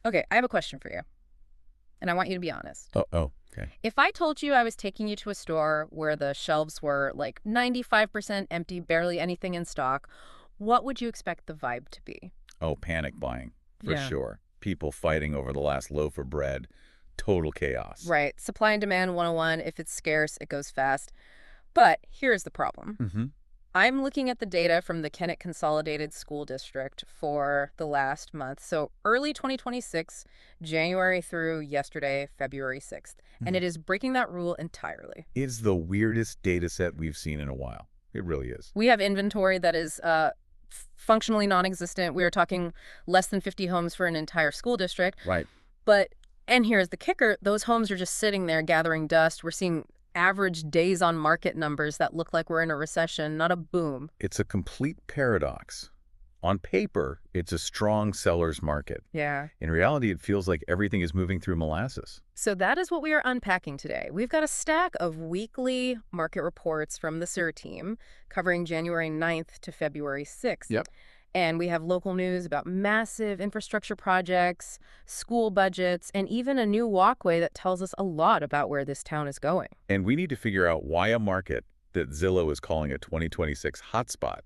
Okay, I have a question for you, and I want you to be honest. Oh, okay. If I told you I was taking you to a store where the shelves were like 95% empty, barely anything in stock, what would you expect the vibe to be? Oh, panic buying, for Yeah. sure. People fighting over the last loaf of bread. Total chaos. Right. Supply and demand 101. If it's scarce, it goes fast. But here's the problem. Mm-hmm. I'm looking at the data from the Kennett Consolidated School District for the last month. So early 2026, January through yesterday, February 6th. And it is breaking that rule entirely. It's the weirdest data set we've seen in a while. It really is. We have inventory that is functionally non-existent. We are talking less than 50 homes for an entire school district. Right. But, and here's the kicker, those homes are just sitting there gathering dust. We're seeing average days on market numbers that look like we're in a recession, not a boom. It's a complete paradox. On paper, it's a strong seller's market. Yeah. In reality, it feels like everything is moving through molasses. So that is what we are unpacking today. We've got a stack of weekly market reports from the Cyr Team covering January 9th to February 6th. Yep. And we have local news about massive infrastructure projects, school budgets, and even a new walkway that tells us a lot about where this town is going. And we need to figure out why a market that Zillow is calling a 2026 hotspot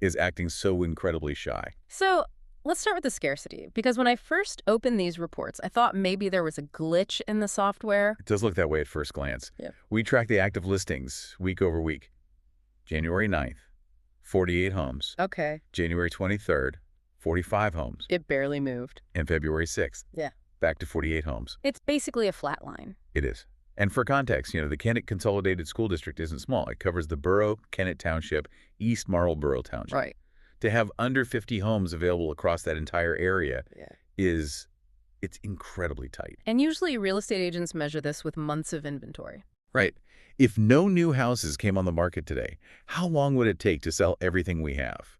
is acting so incredibly shy. So let's start with the scarcity, because when I first opened these reports, I thought maybe there was a glitch in the software. It does look that way at first glance. Yeah. We track the active listings week over week. January 9th, 48 homes. Okay. January 23rd, 45 homes. It barely moved. And February 6th, Yeah. back to 48 homes. It's basically a flat line. It is. And for context, the Kennett Consolidated School District isn't small. It covers the borough, Kennett Township, East Marlborough Township. Right. To have under 50 homes available across that entire area it's incredibly tight. And usually real estate agents measure this with months of inventory. Right. If no new houses came on the market today, how long would it take to sell everything we have?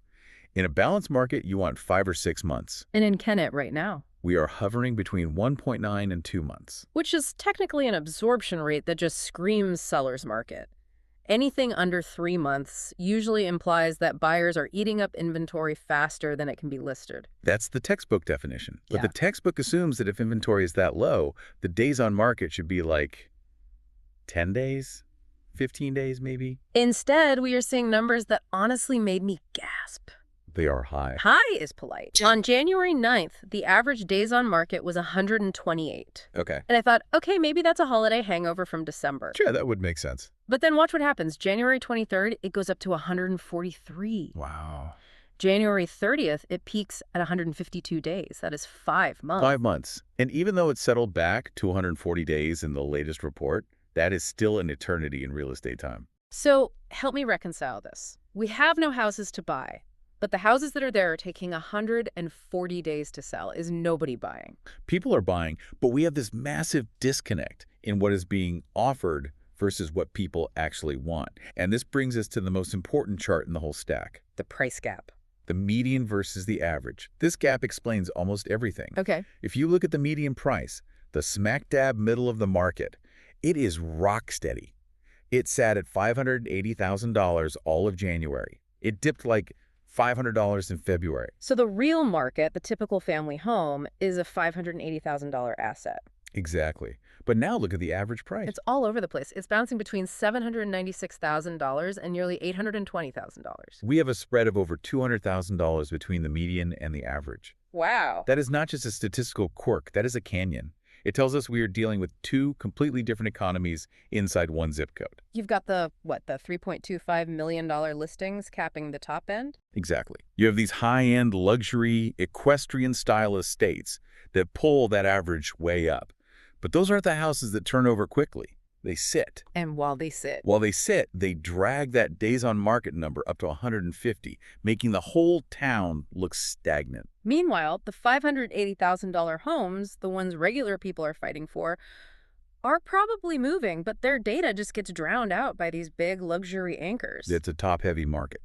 In a balanced market, you want 5 or 6 months. And in Kennett right now, We are hovering between 1.9 and 2 months. which is technically an absorption rate that just screams seller's market. Anything under 3 months usually implies that buyers are eating up inventory faster than it can be listed. That's the textbook definition. But Yeah. the textbook assumes that if inventory is that low, the days on market should be like 10 days, 15 days maybe. Instead, we are seeing numbers that honestly made me gasp. They are high. High is polite. On January 9th, the average days on market was 128. Okay. And I thought, okay, maybe that's a holiday hangover from December. Sure, that would make sense. But then watch what happens. January 23rd, it goes up to 143. Wow. January 30th, it peaks at 152 days. That is 5 months. 5 months. And even though it's settled back to 140 days in the latest report, that is still an eternity in real estate time. So help me reconcile this. We have no houses to buy, but the houses that are there are taking 140 days to sell. Is nobody buying? People are buying, but we have this massive disconnect in what is being offered versus what people actually want. And this brings us to the most important chart in the whole stack. The price gap. The median versus the average. This gap explains almost everything. Okay. If you look at the median price, the smack dab middle of the market, it is rock steady. It sat at $580,000 all of January. It dipped like $500 in February. So the real market, the typical family home, is a $580,000 asset. Exactly. But now look at the average price. It's all over the place. It's bouncing between $796,000 and nearly $820,000. We have a spread of over $200,000 between the median and the average. Wow. That is not just a statistical quirk, that is a canyon. It tells us we are dealing with two completely different economies inside one zip code. You've got the $3.25 million listings capping the top end? Exactly. You have these high-end luxury equestrian-style estates that pull that average way up. But those aren't the houses that turn over quickly. They sit. And while they sit, They drag that days on market number up to 150, making the whole town look stagnant. meanwhile, the $580,000 homes, the ones regular people are fighting for, are probably moving, but their data just gets drowned out by these big luxury anchors. It's a top-heavy market.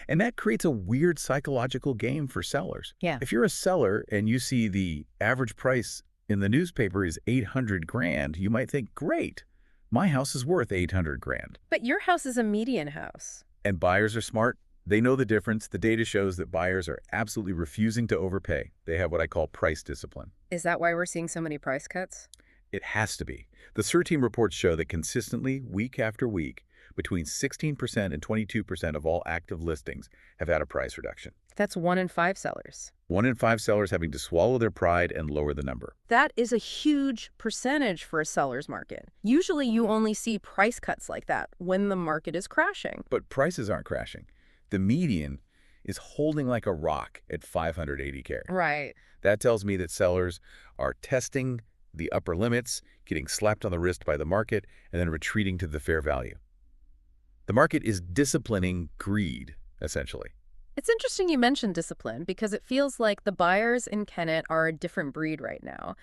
And that creates a weird psychological game for sellers. Yeah. If you're a seller and you see the average price in the newspaper is $800,000, you might think, great, my house is worth $800,000. But your house is a median house. And buyers are smart. They know the difference. The data shows that buyers are absolutely refusing to overpay. They have what I call price discipline. Is that why we're seeing so many price cuts? It has to be. The Cyr Team reports show that consistently, week after week, between 16% and 22% of all active listings have had a price reduction. That's 1 in 5 sellers. 1 in 5 sellers having to swallow their pride and lower the number. That is a huge percentage for a seller's market. Usually you only see price cuts like that when the market is crashing. But prices aren't crashing. The median is holding like a rock at 580K. Right. That tells me that sellers are testing the upper limits, getting slapped on the wrist by the market, and then retreating to the fair value. The market is disciplining greed, essentially. It's interesting you mentioned discipline because it feels like the buyers in Kennett are a different breed right now.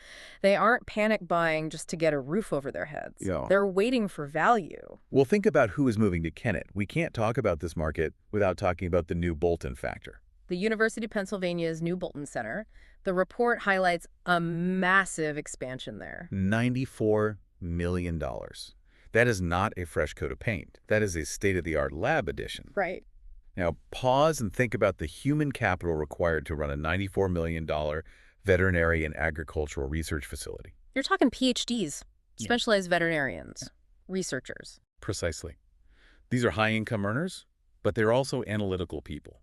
They aren't panic buying just to get a roof over their heads. Yeah. They're waiting for value. Well, think about who is moving to Kennett. We can't talk about this market without talking about the new Bolton factor. The University of Pennsylvania's new Bolton Center, the report highlights a massive expansion there. $94 million. That is not a fresh coat of paint. That is a state-of-the-art lab addition. Right. Now, pause and think about the human capital required to run a $94 million veterinary and agricultural research facility. You're talking PhDs, Yeah. specialized veterinarians, researchers. Precisely. These are high-income earners, but they're also analytical people.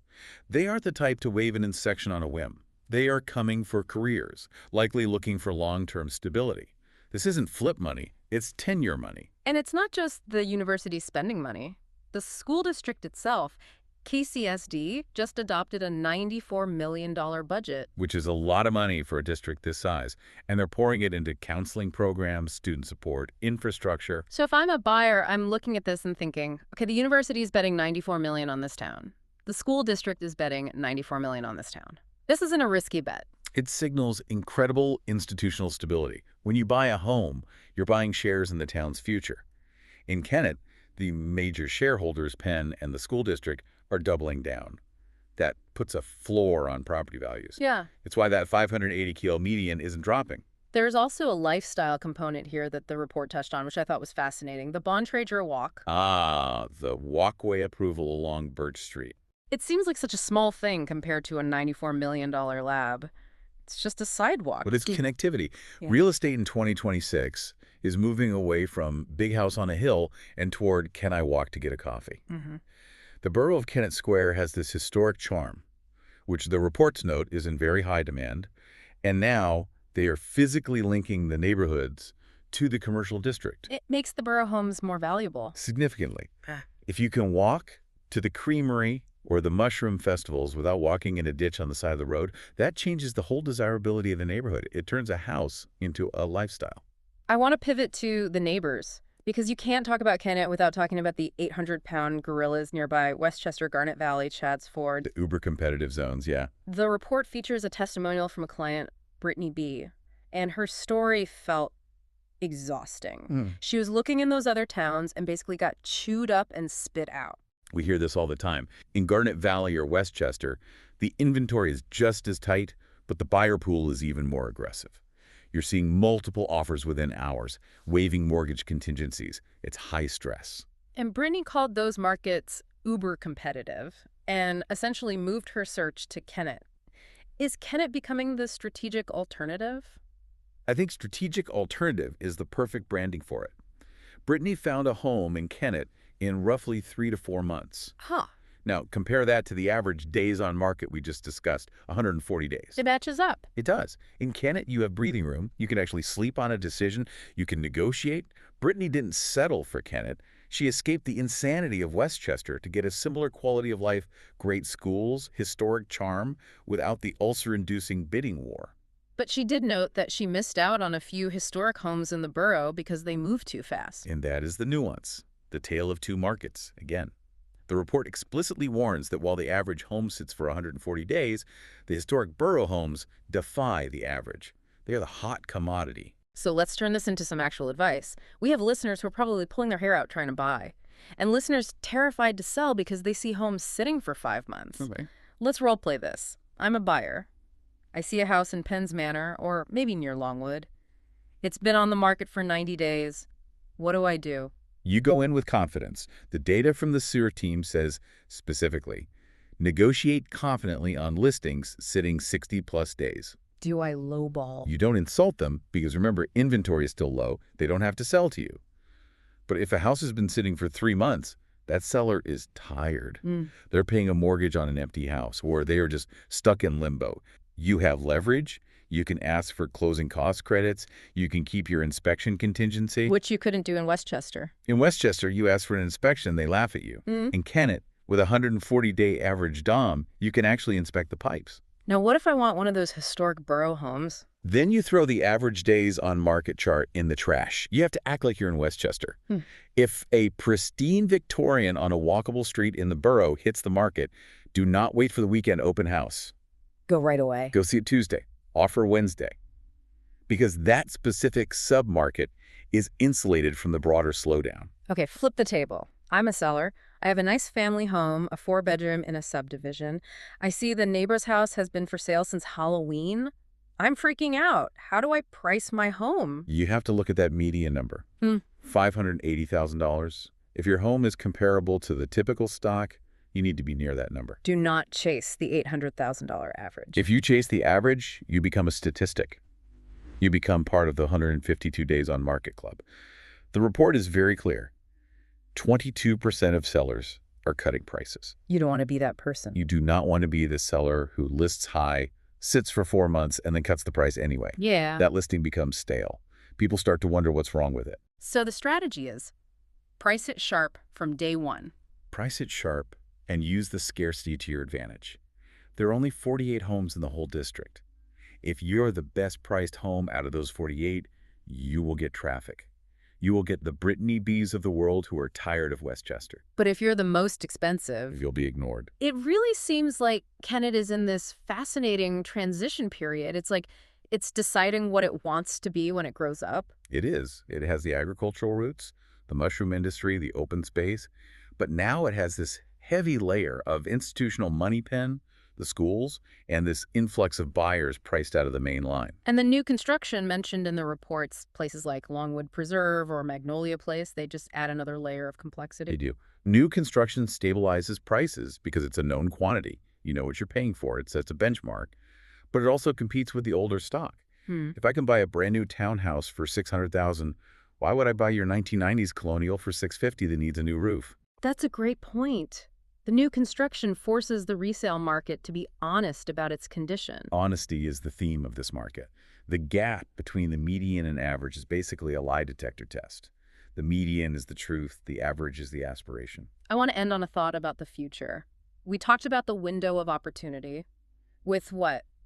They aren't the type to waive an inspection on a whim. They are coming for careers, likely looking for long-term stability. This isn't flip money, it's tenure money. And it's not just the university spending money. The school district itself, KCSD, just adopted a $94 million budget. Which is a lot of money for a district this size, and they're pouring it into counseling programs, student support, infrastructure. So if I'm a buyer, I'm looking at this and thinking, okay, the university is betting $94 million on this town. The school district is betting $94 million on this town. This isn't a risky bet. It signals incredible institutional stability. When you buy a home, you're buying shares in the town's future. In Kennett, the major shareholders, Penn and the school district, are doubling down. That puts a floor on property values. Yeah. It's why that 580 kilo median isn't dropping. There's also a lifestyle component here that the report touched on, which I thought was fascinating. The Bontrager Walk. Ah, the walkway approval along Birch Street. It seems like such a small thing compared to a $94 million lab. It's just a sidewalk. But it's connectivity. Yeah. Real estate in 2026 is moving away from big house on a hill and toward can I walk to get a coffee? Mm-hmm. The borough of Kennett Square has this historic charm, which the reports note is in very high demand, and now they are physically linking the neighborhoods to the commercial district. It makes the borough homes more valuable. Significantly. If you can walk to the creamery or the mushroom festivals without walking in a ditch on the side of the road, that changes the whole desirability of the neighborhood. It turns a house into a lifestyle. I want to pivot to the neighbors, because you can't talk about Kennett without talking about the 800-pound gorillas nearby Westchester, Garnet Valley, Chadds Ford. The uber-competitive zones, yeah. The report features a testimonial from a client, Brittany B., and her story felt exhausting. She was looking in those other towns and basically got chewed up and spit out. We hear this all the time. In Garnet Valley or Westchester, the inventory is just as tight, but the buyer pool is even more aggressive. You're seeing multiple offers within hours, waiving mortgage contingencies. It's high stress. And Brittany called those markets uber competitive and essentially moved her search to Kennett. Is Kennett becoming the strategic alternative? I think strategic alternative is the perfect branding for it. Brittany found a home in Kennett in roughly 3 to 4 months. Huh. Now, compare that to the average days on market we just discussed, 140 days. It matches up. It does. In Kennett, you have breathing room. You can actually sleep on a decision. You can negotiate. Brittany didn't settle for Kennett. She escaped the insanity of Westchester to get a similar quality of life, great schools, historic charm, without the ulcer-inducing bidding war. But she did note that she missed out on a few historic homes in the borough because they moved too fast. And that is the nuance, the tale of two markets, again. The report explicitly warns that while the average home sits for 140 days, the historic borough homes defy the average. They are the hot commodity. So let's turn this into some actual advice. We have listeners who are probably pulling their hair out trying to buy, and listeners terrified to sell because they see homes sitting for 5 months. Okay. Let's role play this. I'm a buyer. I see a house in Penn's Manor, or maybe near Longwood. It's been on the market for 90 days. What do I do? You go in with confidence. The data from the Cyr Team says, specifically, Negotiate confidently on listings sitting 60-plus days. Do I lowball? You don't insult them because, remember, inventory is still low. They don't have to sell to you. But if a house has been sitting for 3 months, that seller is tired. They're paying a mortgage on an empty house, or they are just stuck in limbo. You have leverage. You can ask for closing cost credits. You can keep your inspection contingency. Which you couldn't do in Westchester. In Westchester, you ask for an inspection, they laugh at you. In Kennett, with a 140-day average DOM, you can actually inspect the pipes. Now, what if I want one of those historic borough homes? Then you throw the average days on market chart in the trash. You have to act like you're in Westchester. If a pristine Victorian on a walkable street in the borough hits the market, do not wait for the weekend open house. Go right away. Go see it Tuesday. Offer Wednesday. Because that specific sub-market is insulated from the broader slowdown. Okay, flip the table. I'm a seller. I have a nice family home, a 4-bedroom in a subdivision. I see the neighbor's house has been for sale since Halloween. I'm freaking out. How do I price my home? You have to look at that median number. $580,000. If your home is comparable to the typical stock, you need to be near that number. Do not chase the $800,000 average. If you chase the average, you become a statistic. You become part of the 152 Days on Market Club. The report is very clear. 22% of sellers are cutting prices. You don't want to be that person. You do not want to be the seller who lists high, sits for 4 months, and then cuts the price anyway. Yeah. That listing becomes stale. People start to wonder what's wrong with it. So the strategy is price it sharp from day one. Price it sharp and use the scarcity to your advantage. There are only 48 homes in the whole district. If you're the best priced home out of those 48, you will get traffic. You will get the Brittany B's of the world who are tired of Westchester. But if you're the most expensive, You'll be ignored. it really seems like Kennett is in this fascinating transition period. It's like it's deciding what it wants to be when it grows up. It is. It has the agricultural roots, the mushroom industry, the open space. But now it has this heavy layer of institutional money pen, the schools, and this influx of buyers priced out of the main line. And the new construction mentioned in the reports, places like Longwood Preserve or Magnolia Place, they just add another layer of complexity. They do. New construction stabilizes prices because it's a known quantity. You know what you're paying for. It sets a benchmark. But it also competes with the older stock. If I can buy a brand new townhouse for $600,000, why would I buy your 1990s colonial for $650 that needs a new roof? That's a great point. The new construction forces the resale market to be honest about its condition. Honesty is the theme of this market. The gap between the median and average is basically a lie detector test. The median is the truth, the average is the aspiration. I want to end on a thought about the future. We talked about the window of opportunity with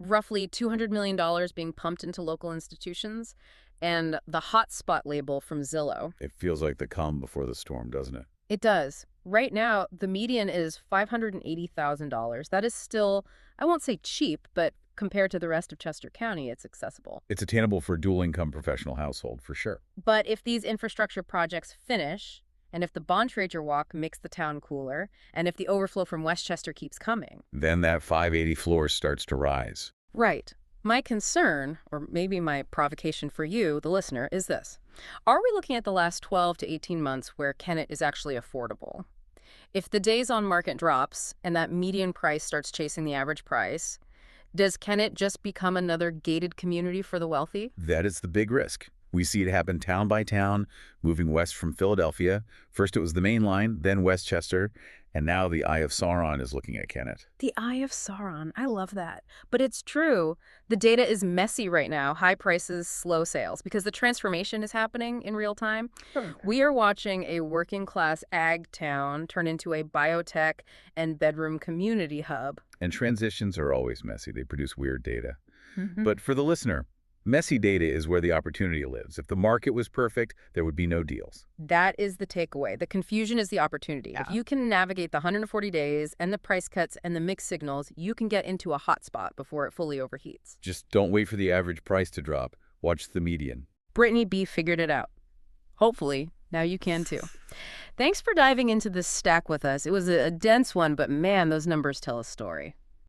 roughly $200 million being pumped into local institutions and the hotspot label from Zillow. It feels like the calm before the storm, doesn't it? It does. Right now, the median is $580,000. That is still, I won't say cheap, but compared to the rest of Chester County, it's accessible. It's attainable for a dual-income professional household, for sure. But if these infrastructure projects finish, and if the Bontrager Walk makes the town cooler, and if the overflow from Westchester keeps coming, Then that 580 floor starts to rise. right. My concern, or maybe my provocation for you, the listener, is this. Are we looking at the last 12 to 18 months where Kennett is actually affordable? If the days on market drops and that median price starts chasing the average price, does Kennett just become another gated community for the wealthy? That is the big risk. We see it happen town by town, moving west from Philadelphia. First it was the main line, then Westchester, and now the Eye of Sauron is looking at Kennett. The Eye of Sauron. I love that. But it's true. The data is messy right now. High prices, slow sales, because the transformation is happening in real time. We are watching a working-class ag town turn into a biotech and bedroom community hub. And transitions are always messy. They produce weird data. But for the listener, messy data is where the opportunity lives. If the market was perfect, there would be no deals. That is the takeaway. The confusion is the opportunity. Yeah. If you can navigate the 140 days and the price cuts and the mixed signals, you can get into a hot spot before it fully overheats. Just don't wait for the average price to drop. Watch the median. Brittany B. figured it out. Hopefully, now you can too. Thanks for diving into this stack with us. It was a dense one, but man, those numbers tell a story.